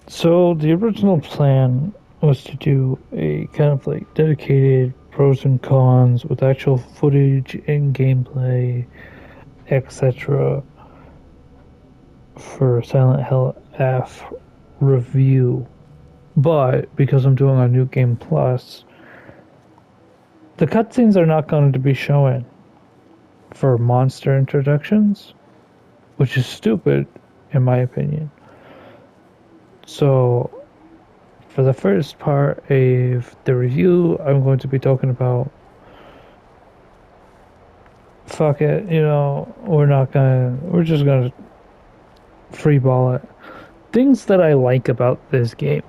So the original plan was to do a kind of like dedicated pros and cons with actual footage and gameplay, etc. for Silent Hill F review. But because I'm doing a new game plus, the cutscenes are not going to be showing for monster introductions, which is stupid in my opinion. So for the first part of the review, I'm going to be talking about fuck it, we're just gonna free ball it. Things that I like about this game.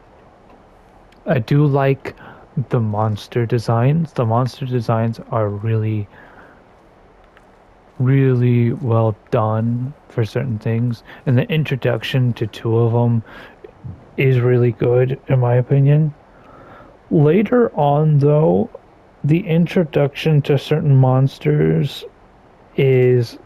I do like the monster designs. The monster designs are really, really well done for certain things. And the introduction to two of them is really good, in my opinion. Later on, though, the introduction to certain monsters is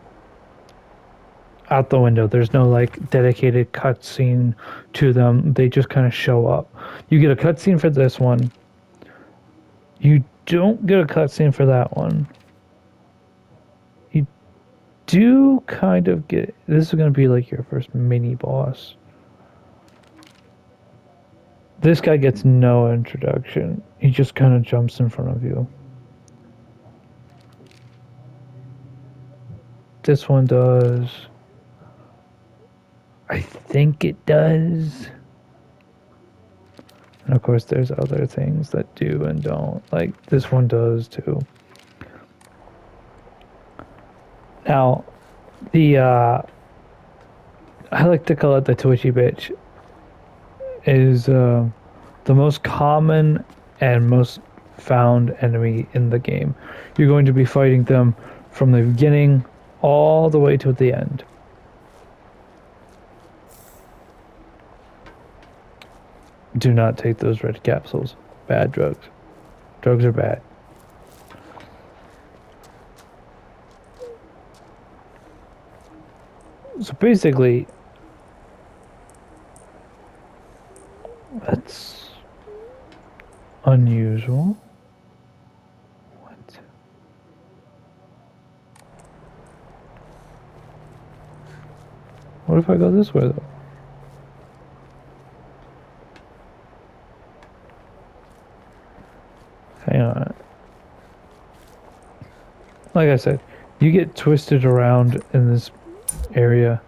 out the window. There's no like dedicated cutscene to them. They just kind of show up. You get a cutscene for this one. You don't get a cutscene for that one. You do kind of get. This is going to be like your first mini boss. This guy gets no introduction. He just kind of jumps in front of you. This one does. I think it does. And of course, there's other things that do and don't. Like this one does too. Now, the I like to call it the twitchy bitch is the most common and most found enemy in the game. You're going to be fighting them from the beginning all the way to the end. Do not take those red capsules. Bad drugs. Drugs are bad. So basically, that's unusual. What? What if I go this way though? Hang on. Like I said, you get twisted around in this area.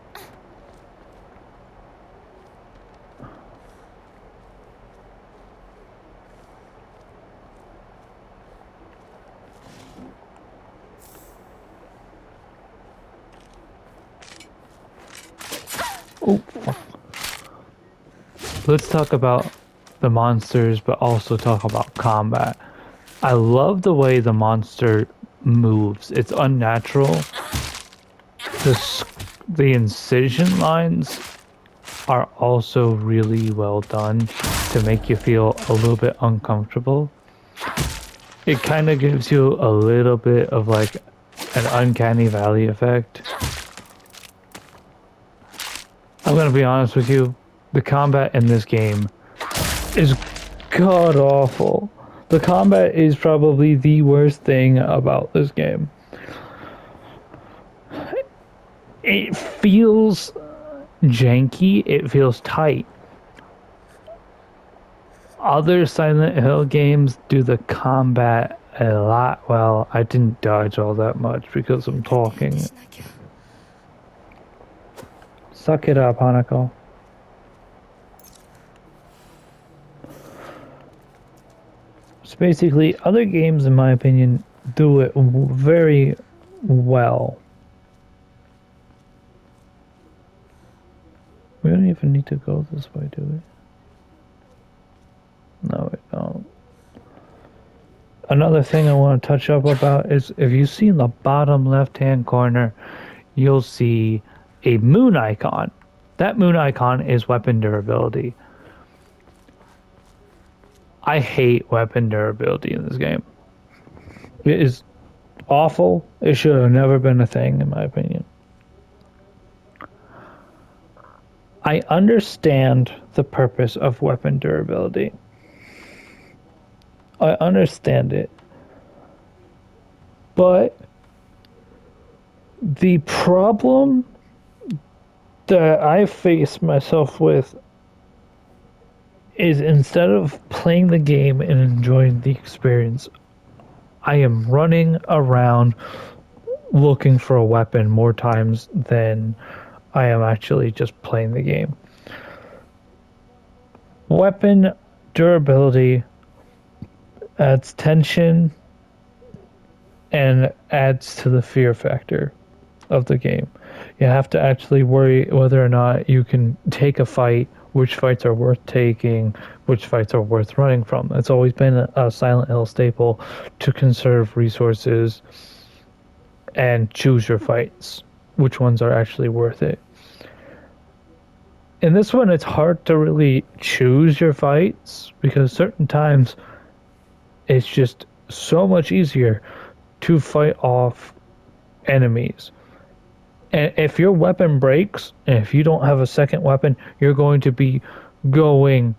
Oh, let's talk about the monsters, but also talk about combat. I love the way the monster moves. It's unnatural. The the incision lines are also really well done to make you feel a little bit uncomfortable. It kind of gives you a little bit of like an uncanny valley effect. I'm gonna be honest with you, the combat in this game is god awful. The combat is probably the worst thing about this game. It feels janky, it feels tight. Other Silent Hill games do the combat a lot well. I didn't dodge all that much because I'm talking. Suck it up, Hanako. So basically, other games, in my opinion, do it very well. We don't even need to go this way, do we? No, we don't. Another thing I want to touch up about is if you see in the bottom left hand corner, you'll see a moon icon. That moon icon is weapon durability. I hate weapon durability in this game. It is awful. It should have never been a thing, in my opinion. I understand the purpose of weapon durability. I understand it. But the problem that I face myself with is instead of playing the game and enjoying the experience, I am running around looking for a weapon more times than I am actually just playing the game. Weapon durability adds tension and adds to the fear factor of the game. You have to actually worry whether or not you can take a fight, which fights are worth taking, which fights are worth running from. It's always been a Silent Hill staple to conserve resources and choose your fights, which ones are actually worth it. In this one, it's hard to really choose your fights because certain times it's just so much easier to fight off enemies. And if your weapon breaks, and if you don't have a second weapon, you're going to be going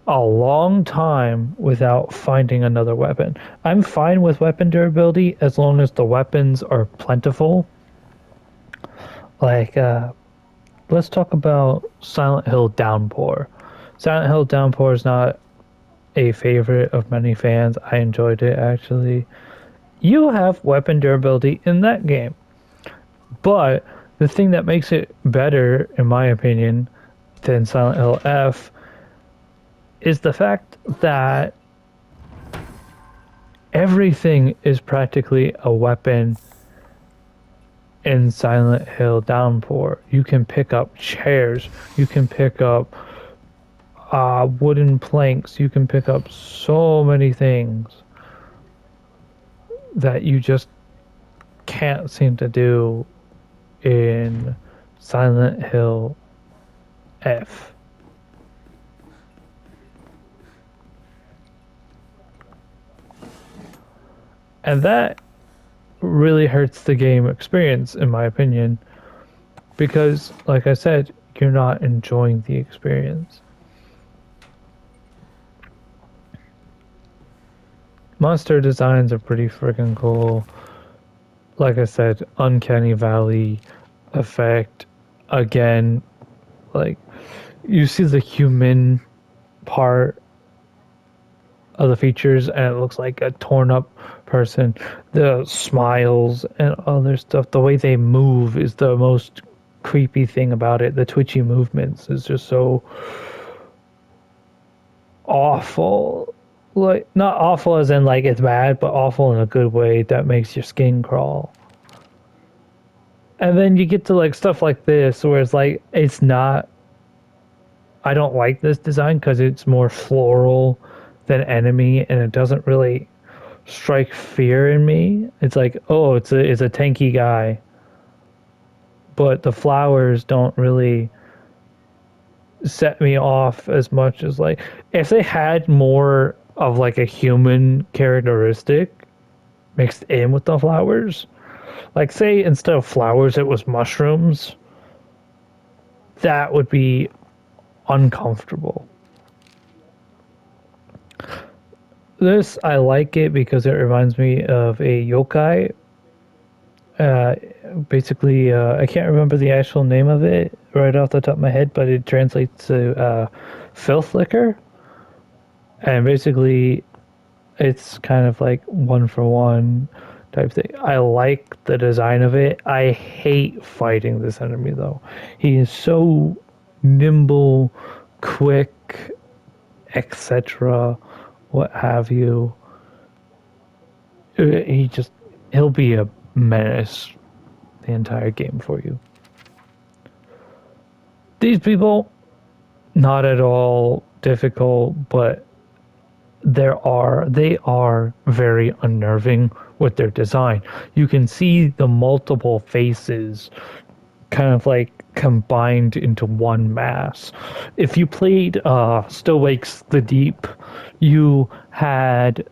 a long time without finding another weapon. I'm fine with weapon durability as long as the weapons are plentiful. Like, let's talk about Silent Hill Downpour. Silent Hill Downpour is not a favorite of many fans. I enjoyed it actually. You have weapon durability in that game. But the thing that makes it better, in my opinion, than Silent Hill F is the fact that everything is practically a weapon in Silent Hill Downpour. You can pick up chairs, you can pick up wooden planks, you can pick up so many things that you just can't seem to do in Silent Hill F. And that really hurts the game experience, in my opinion, because, like I said, you're not enjoying the experience. Monster designs are pretty freaking cool. Like I said, Uncanny Valley effect. Again, like, you see the human part of the features and it looks like a torn up person. The smiles and other stuff, the way they move is the most creepy thing about it. The twitchy movements is just so awful. Like, not awful as in like it's bad, but awful in a good way that makes your skin crawl. And then you get to like stuff like this where it's like it's not, I don't like this design because it's more floral than enemy and it doesn't really strike fear in me. It's like, oh, it's a tanky guy. But the flowers don't really set me off as much as like if they had more of like a human characteristic mixed in with the flowers. Like say instead of flowers it was mushrooms, that would be uncomfortable. This I like it because it reminds me of a yokai. Uh, Basically, I can't remember the actual name of it right off the top of my head, but it translates to filth liquor, and basically, it's kind of like one for one type thing. I like the design of it. I hate fighting this enemy though. He is so nimble, quick, etc. What have you. He just he'll be a menace the entire game for you. These people, not at all difficult, but they are very unnerving with their design. You can see the multiple faces kind of like combined into one mass. If you played Still Wakes the Deep, you had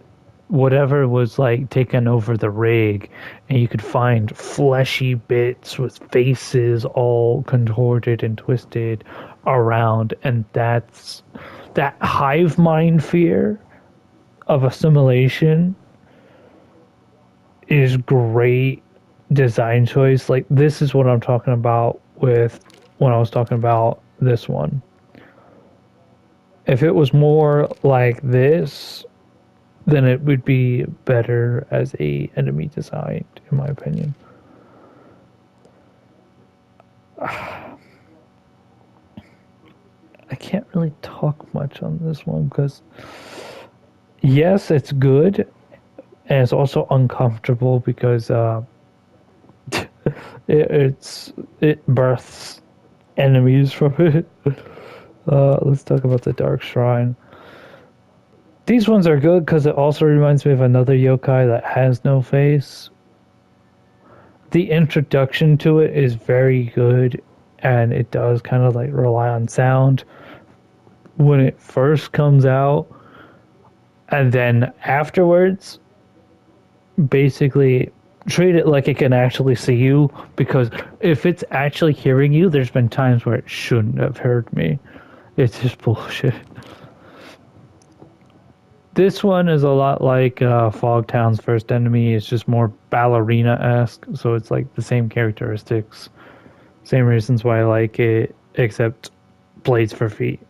whatever was like taken over the rig and you could find fleshy bits with faces all contorted and twisted around, and that's that hive mind fear of assimilation is great design choice. Like this is what I'm talking about with when I was talking about this one. If it was more like this, then it would be better as a enemy design, in my opinion. I can't really talk much on this one because yes, it's good, and it's also uncomfortable because it births enemies from it. Let's talk about the Dark Shrine. These ones are good because it also reminds me of another yokai that has no face. The introduction to it is very good, and it does kind of like rely on sound when it first comes out, and then afterwards, basically treat it like it can actually see you, because if it's actually hearing you, there's been times where it shouldn't have heard me. It's just bullshit. This one is a lot like Fogtown's first enemy. It's just more ballerina-esque, so it's like the same characteristics, same reasons why I like it, except blades for feet.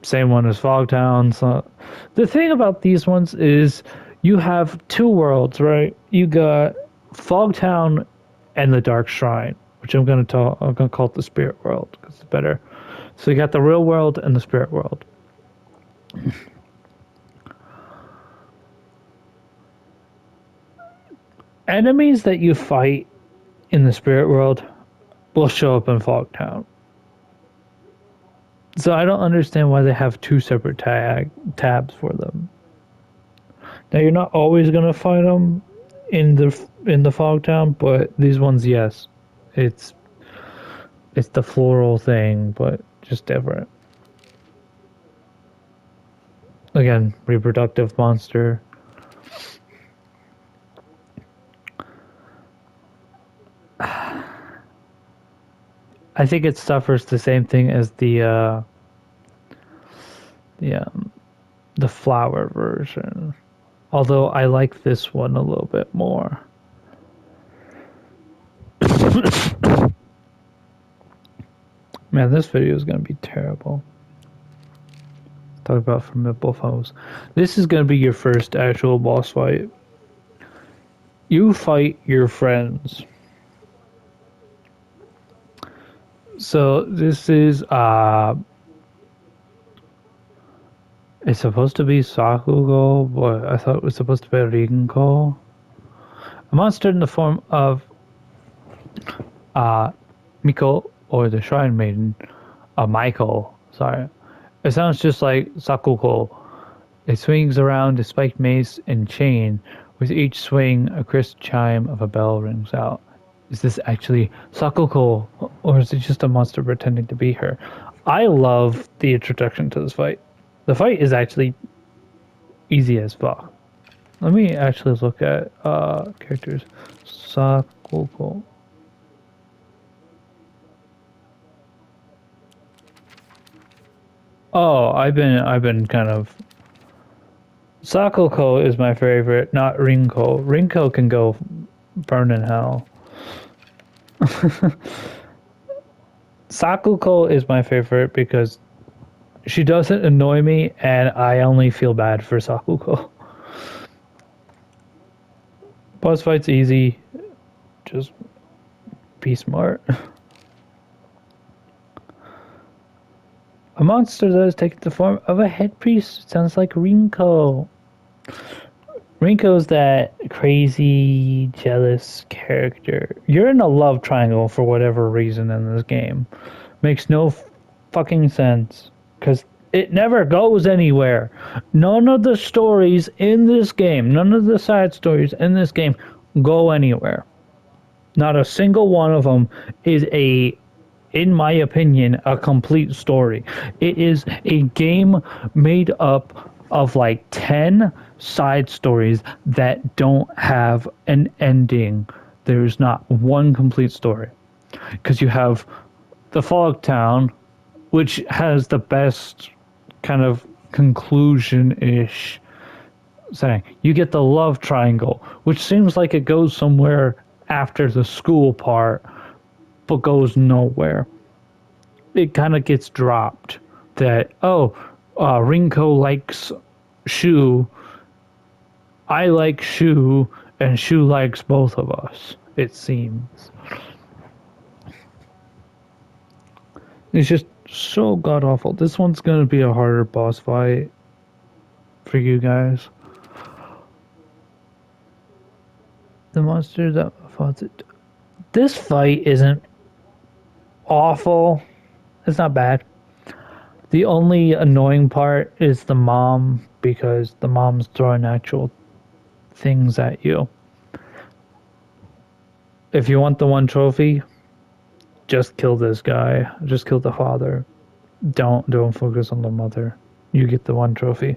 Same one as Fogtown. So the thing about these ones is you have two worlds, right? You got Fogtown and the Dark Shrine, which I'm gonna call it the Spirit World because it's better. So you got the real world and the spirit world. Enemies that you fight in the spirit world will show up in Fogtown. So I don't understand why they have two separate tabs for them. Now you're not always gonna find them in the Fogtown, but these ones, yes, it's it's the floral thing, but just different. Again, reproductive monster. I think it suffers the same thing as the the flower version. Although I like this one a little bit more. Man, this video is gonna be terrible. Talk about formidable foes. This is gonna be your first actual boss fight. You fight your friends. So this is it's supposed to be Sakugo, but I thought it was supposed to be Rinko. A monster in the form of Miko, or the Shrine Maiden, Michael, sorry. It sounds just like Sakugo. It swings around a spiked mace and chain. With each swing, a crisp chime of a bell rings out. Is this actually Sakugo, or is it just a monster pretending to be her? I love the introduction to this fight. The fight is actually easy as fuck. Let me actually look at characters. Sakugo. Oh, I've been kind of Sakugo is my favorite, not Rinko. Rinko can go burn in hell. Sakugo is my favorite because she doesn't annoy me, and I only feel bad for Sakugo. Boss fight's easy, just be smart. A monster that has taken the form of a head priest sounds like Rinko. Rinko's that crazy, jealous character. You're in a love triangle for whatever reason in this game. Makes no fucking sense. Because it never goes anywhere. None of the stories in this game, none of the side stories in this game go anywhere. Not a single one of them is in my opinion, a complete story. It is a game made up of like 10 side stories that don't have an ending. There's not one complete story. because you have the Fog Town, which has the best kind of conclusion-ish setting. You get the love triangle, which seems like it goes somewhere after the school part, but goes nowhere. It kind of gets dropped that, oh, Rinko likes Shu, I like Shu, and Shu likes both of us, it seems. It's just so god awful. This one's gonna be a harder boss fight for you guys. The monster that fought it. This fight isn't awful. It's not bad. The only annoying part is the mom, because the mom's throwing actual things at you. If you want the one trophy, just kill this guy. Just kill the father. Don't focus on the mother. You get the one trophy.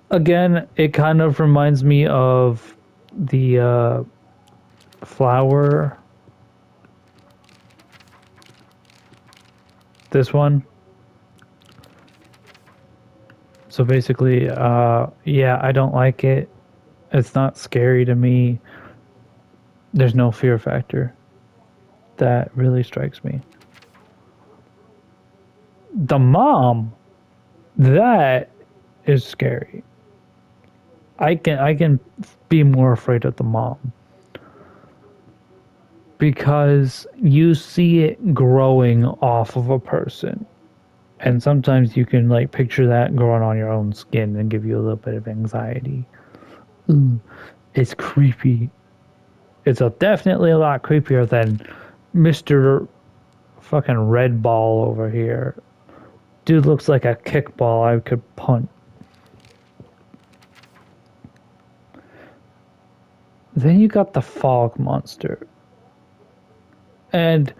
Again, it kind of reminds me of the flower. This one. So basically, yeah, I don't like it. It's not scary to me. There's no fear factor. That really strikes me. The mom, that is scary. I can be more afraid of the mom because you see it growing off of a person, and sometimes you can like picture that growing on your own skin and give you a little bit of anxiety. Ooh, it's creepy. It's definitely a lot creepier than Mr. fucking Red Ball over here. Dude looks like a kickball I could punt. Then you got the fog monster. And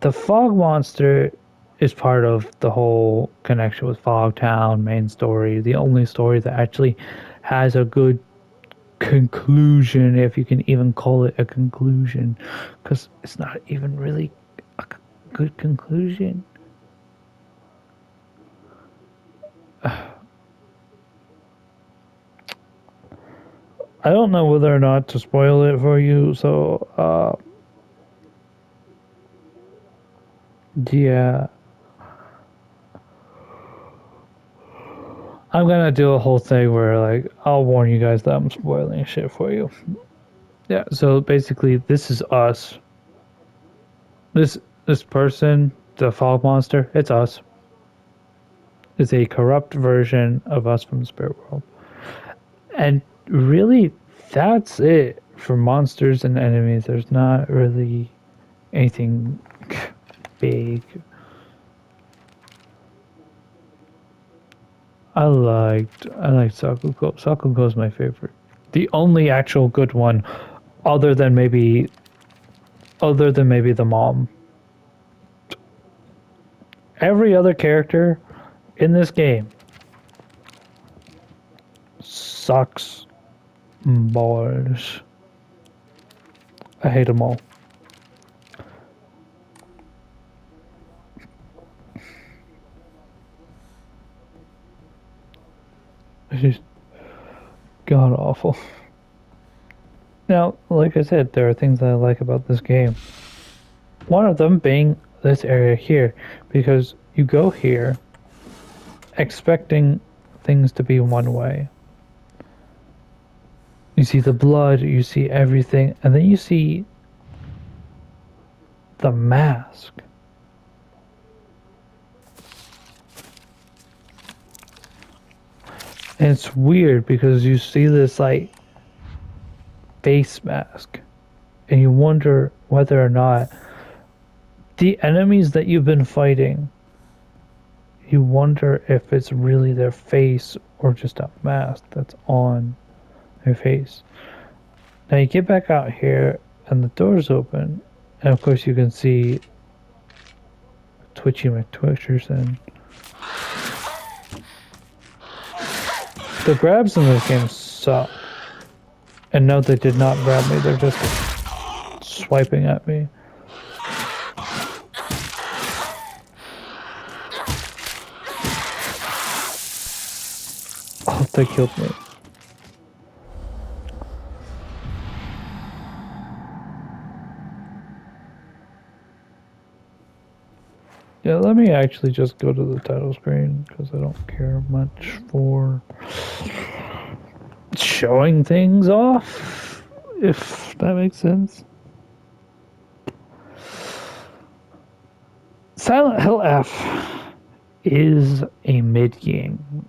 the fog monster is part of the whole connection with Fogtown main story. The only story that actually has a good conclusion, if you can even call it a conclusion, because it's not even really a good conclusion. I don't know whether or not to spoil it for you, so yeah. I'm gonna do a whole thing where like I'll warn you guys that I'm spoiling shit for you. Yeah, so basically this is us. This person, the fog monster, it's us. It's a corrupt version of us from the spirit world. And really that's it for monsters and enemies. There's not really anything big. I liked Sakuko. Sakuko's my favorite. The only actual good one, other than maybe the mom. Every other character in this game sucks balls. I hate them all. It's just god awful. Now, like I said, there are things that I like about this game. One of them being this area here, because you go here expecting things to be one way. You see the blood, you see everything, and then you see the mask. And it's weird because you see this like face mask and you wonder whether or not the enemies that you've been fighting, you wonder if it's really their face or just a mask that's on their face. Now you get back out here and the door's open, and of course you can see Twitchy McTwitcherson. The grabs in this game suck. And no, they did not grab me, they're just swiping at me. Oh, they killed me. Yeah, let me actually just go to the title screen because I don't care much for showing things off, if that makes sense. Silent Hill F is a mid game.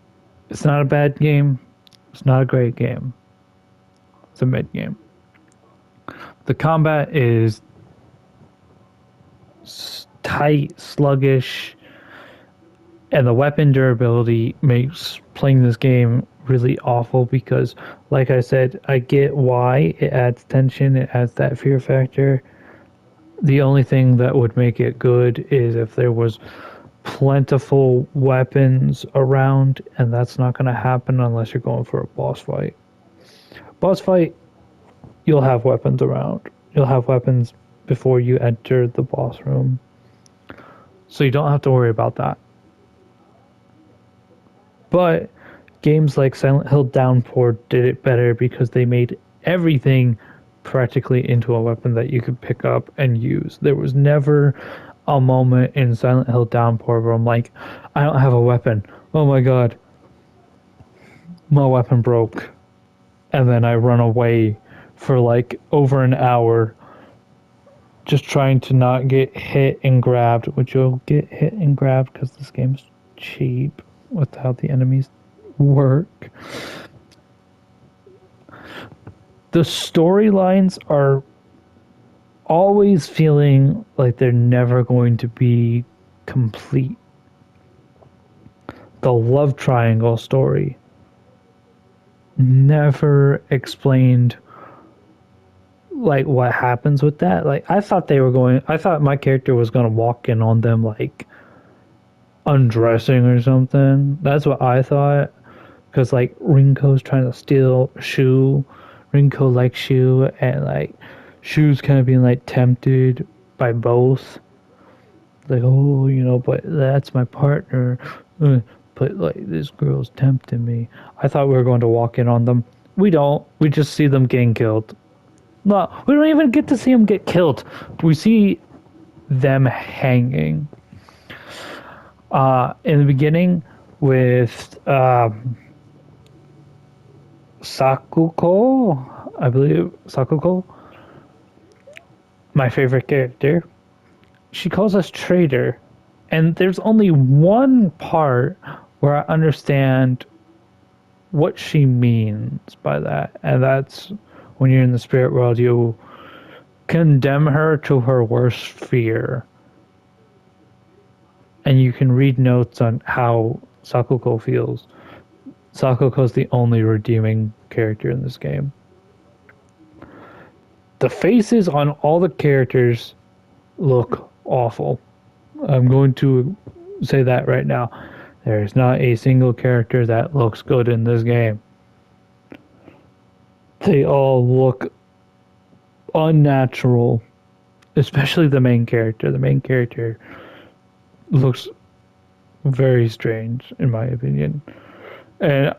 It's not a bad game. It's not a great game. It's a mid game. The combat is tight, sluggish, and the weapon durability makes playing this game really awful because, like I said, I get why it adds tension, it adds that fear factor. The only thing that would make it good is if there was plentiful weapons around, and that's not going to happen unless you're going for a boss fight. Boss fight, you'll have weapons around. You'll have weapons before you enter the boss room. So you don't have to worry about that. But games like Silent Hill Downpour did it better because they made everything practically into a weapon that you could pick up and use. There was never a moment in Silent Hill Downpour where I'm like, I don't have a weapon. Oh my god, my weapon broke. And then I run away for like over an hour just trying to not get hit and grabbed, which you'll get hit and grabbed because this game's cheap with how the enemies work. The storylines are always feeling like they're never going to be complete. The love triangle story never explained like what happens with that. Like I thought my character was going to walk in on them like undressing or something. That's what I thought. Because like Rinko's trying to steal Shu, Rinko likes Shu, and like Shu's kind of being like tempted by both. Like, oh, but that's my partner. But like this girl's tempting me. I thought we were going to walk in on them. We don't. We just see them getting killed. No, we don't even get to see them get killed. We see them hanging. In the beginning with Sakuko, I believe Sakuko, my favorite character. She calls us traitor, and there's only one part where I understand what she means by that, and that's when you're in the spirit world, you condemn her to her worst fear, and you can read notes on how Sakuko feels. Sakuko's the only redeeming character in this game. The faces on all the characters look awful. I'm going to say that right now. There is not a single character that looks good in this game. They all look unnatural, especially the main character. The main character looks very strange, in my opinion. And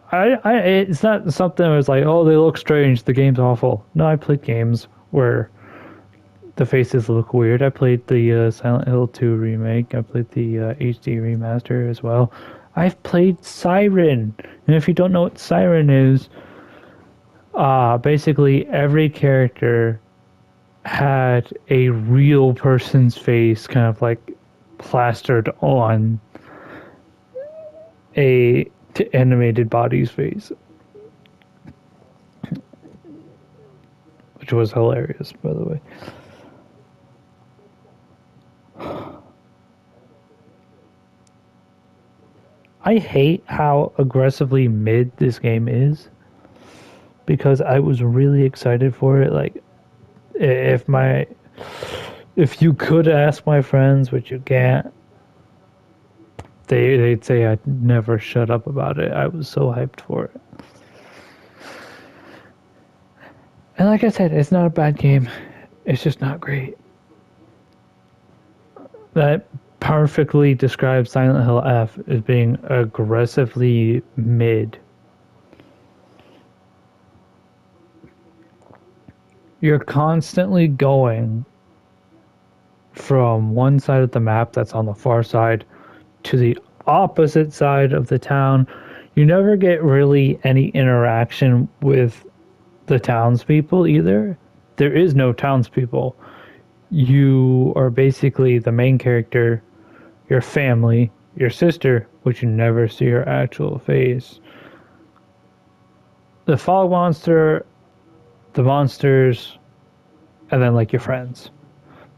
it's not something that was like, oh, they look strange. The game's awful. No, I played games where the faces look weird. I played the Silent Hill 2 remake. I played the HD remaster as well. I've played Siren. And if you don't know what Siren is, basically every character had a real person's face kind of like plastered on a animated body's face. Which was hilarious, by the way. I hate how aggressively mid this game is because I was really excited for it. Like, if you could ask my friends, which you can't, they'd say I'd never shut up about it. I was so hyped for it. And like I said, it's not a bad game. It's just not great. That perfectly describes Silent Hill F as being aggressively mid. You're constantly going from one side of the map that's on the far side to the opposite side of the town. You never get really any interaction with the townspeople either. There is no townspeople. You are basically the main character, your family, your sister, which you never see her actual face, the fog monster, the monsters, and then like your friends.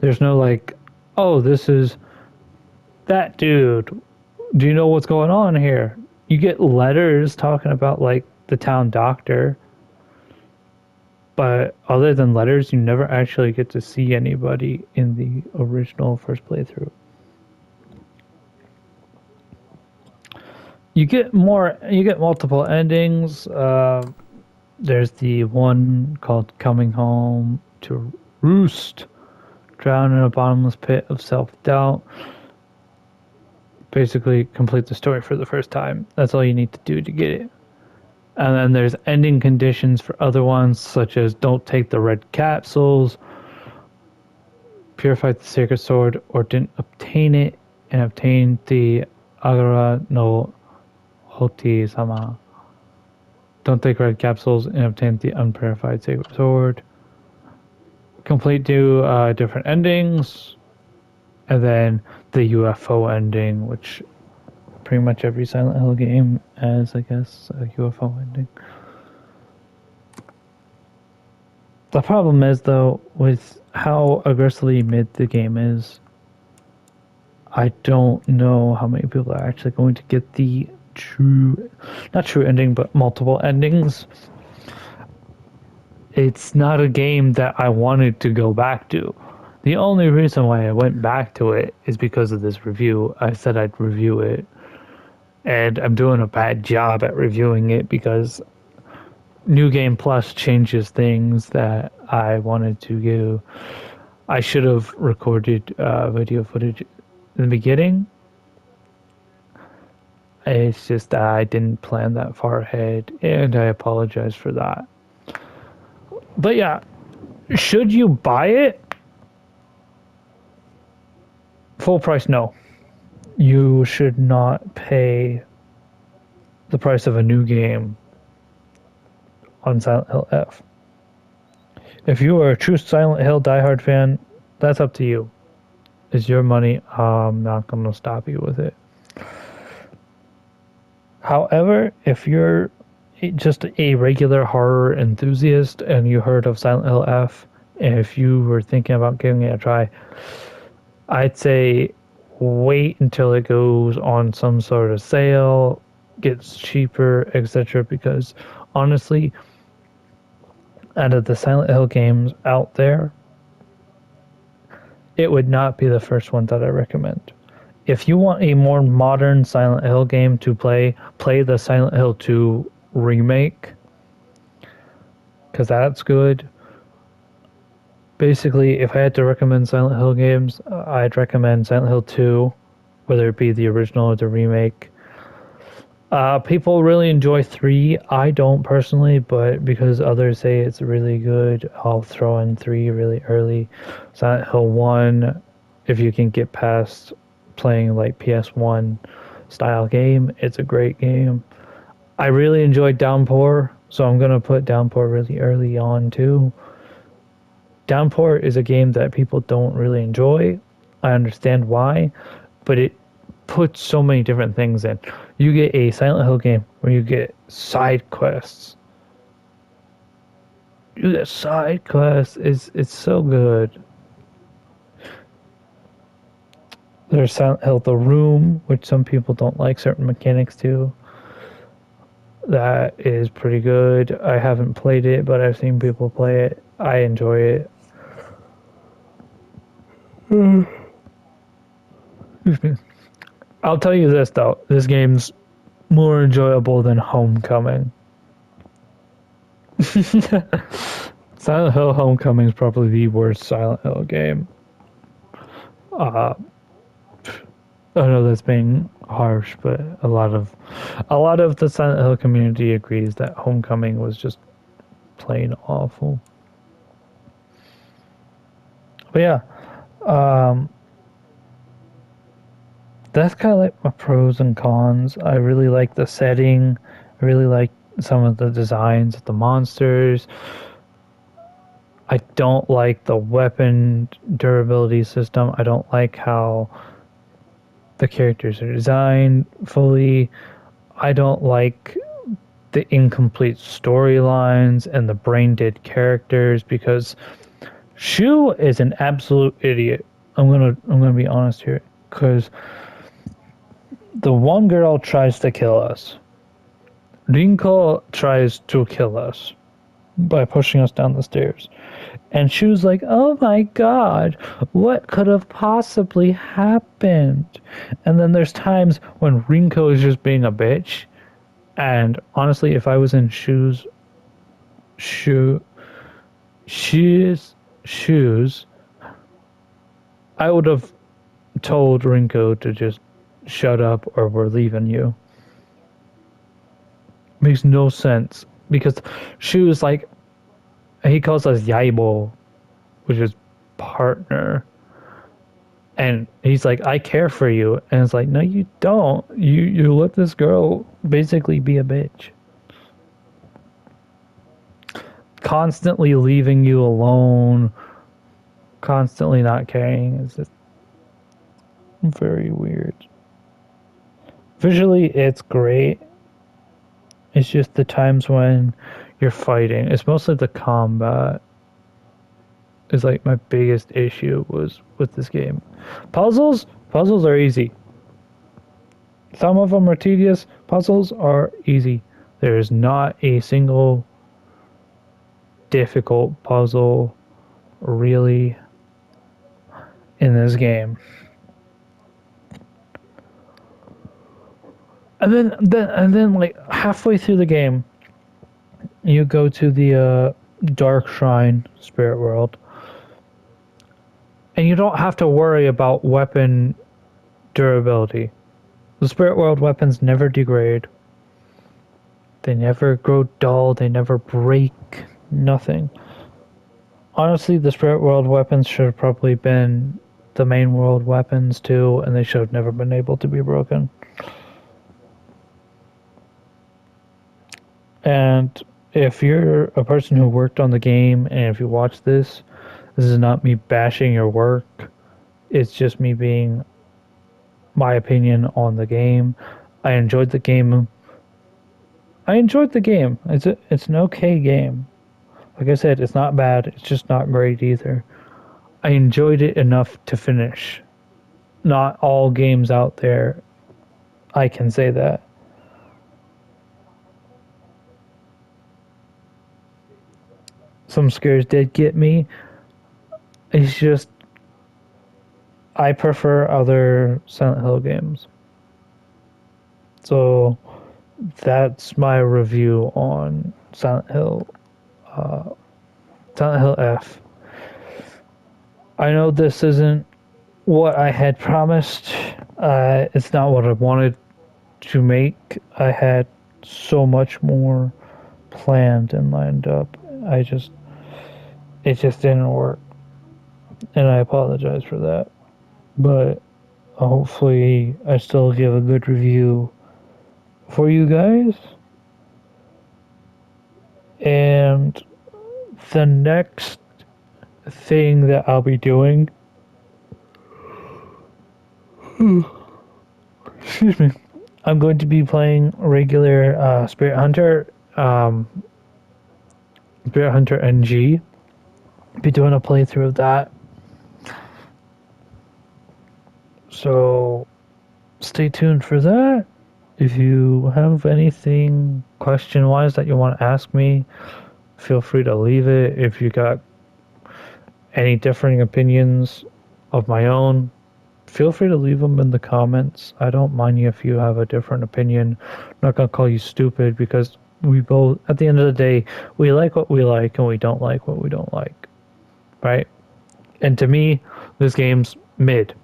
There's no like, oh, this is that dude. Do you know what's going on here? You get letters talking about like the town doctor, but other than letters, you never actually get to see anybody in the original first playthrough. You get multiple endings. There's the one called Coming Home to Roost, drown in a bottomless pit of self-doubt. Basically complete the story for the first time. That's all you need to do to get it. And then there's ending conditions for other ones, such as don't take the red capsules, purify the sacred sword, or didn't obtain it, and obtain the Agara no Hoti Sama. Don't take red capsules and obtain the unpurified sacred sword. Complete two different endings, and then the UFO ending, which pretty much every Silent Hill game has, I guess, a UFO ending. The problem is, though, with how aggressively mid the game is, I don't know how many people are actually going to get the true, not true ending, but multiple endings. It's not a game that I wanted to go back to. The only reason why I went back to it is because of this review. I said I'd review it, and I'm doing a bad job at reviewing it because New Game Plus changes things that I wanted to do. I should have recorded video footage in the beginning. It's just that I didn't plan that far ahead, and I apologize for that. But yeah, should you buy it? Full price, no. You should not pay the price of a new game on Silent Hill F. If you are a true Silent Hill diehard fan, that's up to you. It's your money. I'm not going to stop you with it. However, if you're just a regular horror enthusiast and you heard of Silent Hill F, and if you were thinking about giving it a try, I'd say wait until it goes on some sort of sale, gets cheaper, etc. Because honestly, out of the Silent Hill games out there, it would not be the first one that I recommend. If you want a more modern Silent Hill game to play the Silent Hill 2 remake, because that's good. Basically, if I had to recommend Silent Hill games, I'd recommend Silent Hill 2, whether it be the original or the remake. People really enjoy 3. I don't personally, but because others say it's really good, I'll throw in 3 really early. Silent Hill 1, if you can get past playing like PS1 style game, it's a great game. I really enjoyed Downpour, so I'm going to put Downpour really early on too. Downpour is a game that people don't really enjoy. I understand why, but it puts so many different things in. You get a Silent Hill game where you get side quests. You get side quests. It's so good. There's Silent Hill The Room, which some people don't like certain mechanics to. That is pretty good. I haven't played it, but I've seen people play it. I enjoy it. I'll tell you this though, this game's more enjoyable than Homecoming. Silent Hill Homecoming is probably the worst Silent Hill game. Uh, I know that's being harsh, but a lot of the Silent Hill community agrees that Homecoming was just plain awful. But yeah, um, that's kind of like my pros and cons. I really like the setting. I really like some of the designs of the monsters. I don't like the weapon durability system. I don't like how the characters are designed fully. I don't like the incomplete storylines and the brain dead characters because Shu is an absolute idiot. I'm gonna be honest here because the one girl tries to kill us. Rinko tries to kill us by pushing us down the stairs. And she was like, oh my god, what could have possibly happened? And then there's times when Rinko is just being a bitch. And honestly, if I was in shoe, she's shoes, I would have told Rinko to just shut up or we're leaving you. Makes no sense because she was like, he calls us Yaibo, which is partner. And he's like, I care for you. And it's like, no, you don't. You let this girl basically be a bitch. Constantly leaving you alone, constantly not caring is just very weird. Visually, it's great. It's just the times when you're fighting. It's mostly the combat is like my biggest issue was with this game. Puzzles are easy. Some of them are tedious. Puzzles are easy. There is not a single difficult puzzle really in this game. And then like halfway through the game, you go to the Dark Shrine Spirit World, and you don't have to worry about weapon durability. The Spirit World weapons never degrade. They never grow dull. They never break. Nothing. Honestly, the Spirit World weapons should have probably been the main world weapons too, and they should have never been able to be broken. And if you're a person who worked on the game and if you watch this is not me bashing your work. It's just me being my opinion on the game. I enjoyed the game. I enjoyed the game. It's an okay game. Like I said, it's not bad. It's just not great either. I enjoyed it enough to finish. Not all games out there I can say that. Some scares did get me. It's just I prefer other Silent Hill games. So that's my review on Silent Hill F. I know this isn't what I had promised. It's not what I wanted to make. I had so much more planned and lined up. It just didn't work, and I apologize for that. But hopefully, I still give a good review for you guys. And the next thing that I'll be doing, excuse me, I'm going to be playing regular Spirit Hunter NG. Be doing a playthrough of that. So stay tuned for that. If you have anything question wise that you want to ask me, feel free to leave it. If you got any differing opinions of my own, feel free to leave them in the comments. I don't mind you if you have a different opinion. I'm not gonna call you stupid because We both, at the end of the day, we like what we like and we don't like what we don't like, right? And to me, this game's mid.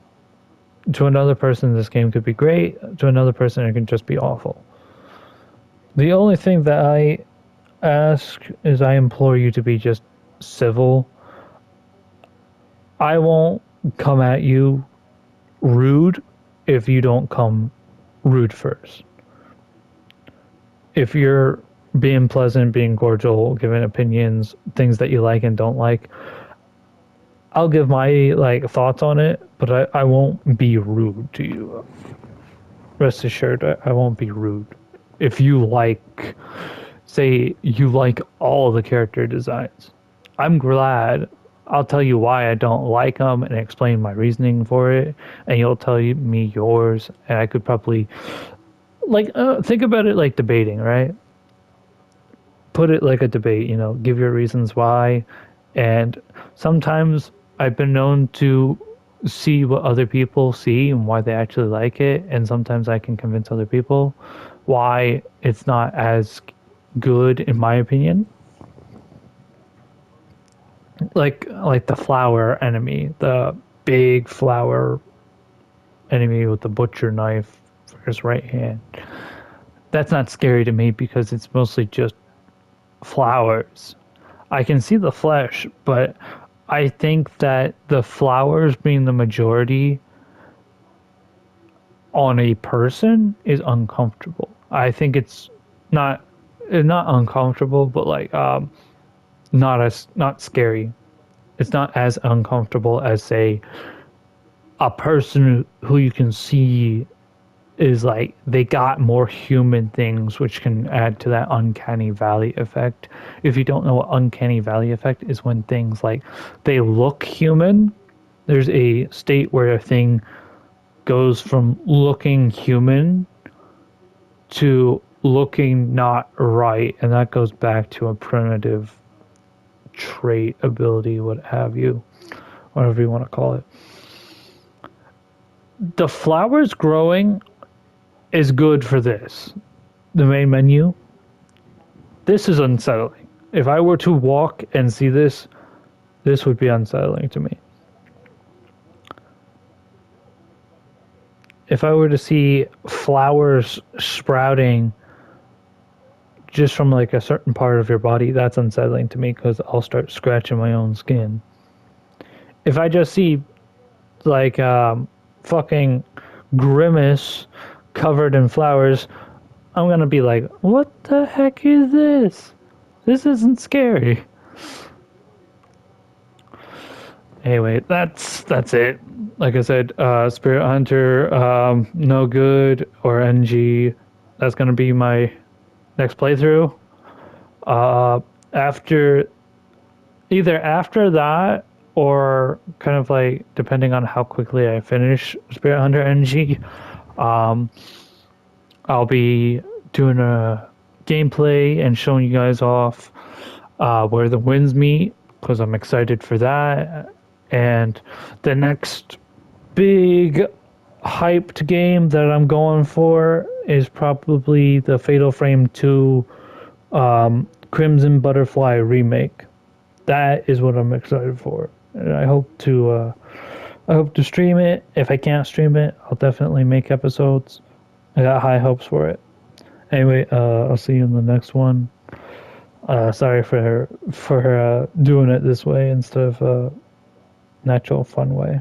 To another person, this game could be great. To another person, it can just be awful. The only thing that I ask is I implore you to be just civil. I won't come at you rude if you don't come rude first. If you're being pleasant, being cordial, giving opinions, things that you like and don't like, I'll give my like thoughts on it, but I won't be rude to you. Rest assured, I won't be rude. If you like, say you like all the character designs, I'm glad. I'll tell you why I don't like them and explain my reasoning for it, and you'll tell me yours, and I could probably like think about it like debating, right? Put it like a debate, give your reasons why. And sometimes I've been known to see what other people see and why they actually like it. And sometimes I can convince other people why it's not as good, in my opinion. Like the flower enemy, the big flower enemy with the butcher knife for his right hand. That's not scary to me because it's mostly just flowers. I can see the flesh, but I think that the flowers being the majority on a person is uncomfortable. I think it's not not uncomfortable, but like not scary. It's not as uncomfortable as say a person who you can see is like they got more human things which can add to that uncanny valley effect. If you don't know what uncanny valley effect is, when things like they look human, there's a state where a thing goes from looking human to looking not right, and that goes back to a primitive trait, ability, what have you, whatever you want to call it. The flowers growing is good for this. The main menu, this is unsettling. If I were to walk and see this, this would be unsettling to me. If I were to see flowers sprouting just from like a certain part of your body, that's unsettling to me because I'll start scratching my own skin. If I just see like fucking Grimace covered in flowers, I'm gonna be like, what the heck is this? This isn't scary. Anyway, that's it. Like I said, Spirit Hunter, no good, or NG. That's gonna be my next playthrough. After either after that or kind of like depending on how quickly I finish Spirit Hunter NG, I'll be doing a gameplay and showing you guys off where the winds meet because I'm excited for that. And the next big hyped game that I'm going for is probably the Fatal Frame 2 Crimson Butterfly remake. That is what I'm excited for. And I hope to stream it. If I can't stream it, I'll definitely make episodes. I got high hopes for it. Anyway, I'll see you in the next one. Sorry for doing it this way instead of a natural fun way.